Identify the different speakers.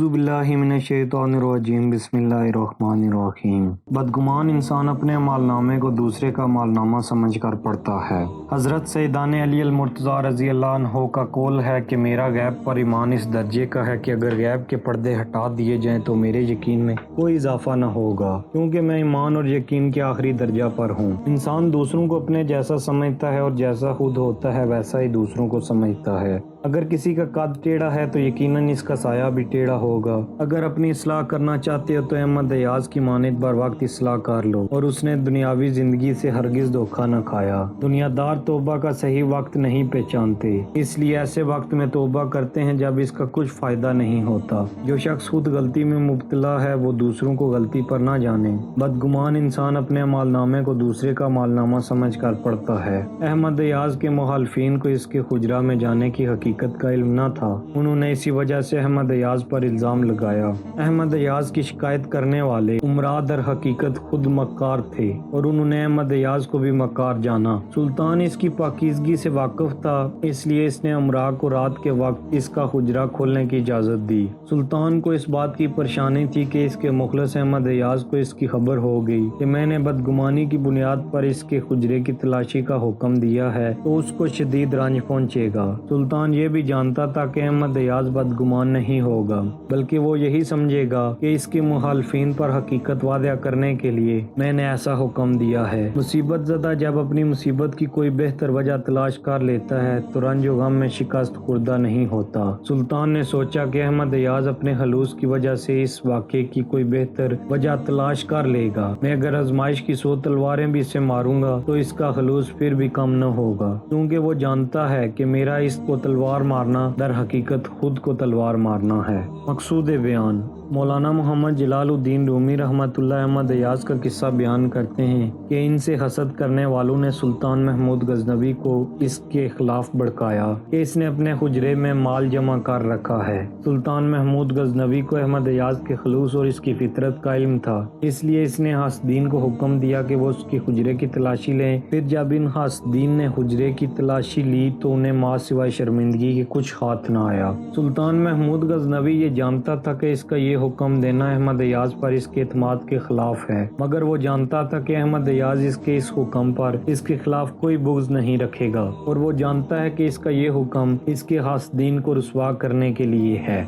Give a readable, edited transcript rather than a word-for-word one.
Speaker 1: اعوذ باللہ من الشیطان الرجیم بسم اللہ الرحمن الرحیم۔ بدگمان انسان اپنے اعمال نامے کو دوسرے کا اعمال نامہ سمجھ کر پڑھتا ہے۔ حضرت سیدان علی المرتضیٰ رضی اللہ عنہ کا قول ہے کہ میرا غیب پر ایمان اس درجے کا ہے کہ اگر غیب کے پردے ہٹا دیے جائیں تو میرے یقین میں کوئی اضافہ نہ ہوگا، کیونکہ میں ایمان اور یقین کے آخری درجہ پر ہوں۔ انسان دوسروں کو اپنے جیسا سمجھتا ہے اور جیسا خود ہوتا ہے ویسا ہی دوسروں کو سمجھتا ہے۔ اگر کسی کا قد ٹیڑھا ہے تو یقیناً اس کا سایہ بھی ٹیڑھا ہوگا۔ اگر اپنی اصلاح کرنا چاہتے ہو تو احمد ایاز کی مانند بر وقت اصلاح کر لو، اور اس نے دنیاوی زندگی سے ہرگز دھوکہ نہ کھایا۔ دنیا دار توبہ کا صحیح وقت نہیں پہچانتے، اس لیے ایسے وقت میں توبہ کرتے ہیں جب اس کا کچھ فائدہ نہیں ہوتا۔ جو شخص خود غلطی میں مبتلا ہے وہ دوسروں کو غلطی پر نہ جانے۔ بدگمان انسان اپنے اعمال نامے کو دوسرے کا اعمال نامہ سمجھ کر پڑھتا ہے۔ احمد ایاز کے مخالفین کو اس کے حجرہ میں جانے کی حقیقت کا علم نہ تھا، انہوں نے اسی وجہ سے احمد ایاز پر الزام لگایا۔ احمد ایاز کی شکایت کرنے والے عمراء در حقیقت خود مکار تھے اور انہوں نے احمد ایاز کو بھی مکار جانا۔ سلطان اس کی پاکیزگی سے واقف تھا، اس لیے اس نے عمراء کو رات کے وقت اس کا حجرہ کھولنے کی اجازت دی۔ سلطان کو اس بات کی پریشانی تھی کہ اس کے مخلص احمد ایاز کو اس کی خبر ہو گئی کہ میں نے بدگمانی کی بنیاد پر اس کے حجرے کی تلاشی کا حکم دیا ہے تو اس کو شدید رنج پہنچے گا۔ سلطان یہ بھی جانتا تھا کہ احمد ایاز بدگمان نہیں ہوگا، بلکہ وہ یہی سمجھے گا کہ اس کے مخالفین پر حقیقت واضح کرنے کے لیے میں نے ایسا حکم دیا ہے۔ مصیبت زدہ جب اپنی مصیبت کی کوئی بہتر وجہ تلاش کر لیتا ہے تو رنج و غم میں شکست خوردہ نہیں ہوتا۔ سلطان نے سوچا کہ احمد ایاز اپنے خلوص کی وجہ سے اس واقعے کی کوئی بہتر وجہ تلاش کر لے گا۔ میں اگر آزمائش کی 100 تلواریں بھی اسے ماروں گا تو اس کا خلوص پھر بھی کم نہ ہوگا، کیونکہ وہ جانتا ہے کہ میرا اس کو تلوار مارنا در حقیقت خود کو تلوار مارنا ہے۔ مقصود بیان: مولانا محمد جلال الدین رومی رحمۃ اللہ احمد ایاز کا قصہ بیان کرتے ہیں کہ ان سے حسد کرنے والوں نے سلطان محمود غزنوی کو اس کے خلاف بھڑکایا کہ اس نے اپنے حجرے میں مال جمع کر رکھا ہے۔ سلطان محمود غزنوی کو احمد ایاز کے خلوص اور اس کی فطرت کا علم تھا، اس لیے اس نے حاسدین کو حکم دیا کہ وہ اس کے حجرے کی تلاشی لیں۔ پھر جب ان حاسدین نے حجرے کی تلاشی لی تو انہیں ماں سوائے شرمندگی کے کچھ ہاتھ نہ آیا۔ سلطان محمود غزنوی یہ جانتا تھا کہ اس کا یہ حکم دینا احمد ایاز پر اس کے اعتماد کے خلاف ہے، مگر وہ جانتا تھا کہ احمد ایاز اس کے اس حکم پر اس کے خلاف کوئی بغض نہیں رکھے گا، اور وہ جانتا ہے کہ اس کا یہ حکم اس کے حاسدین کو رسوا کرنے کے لیے ہے۔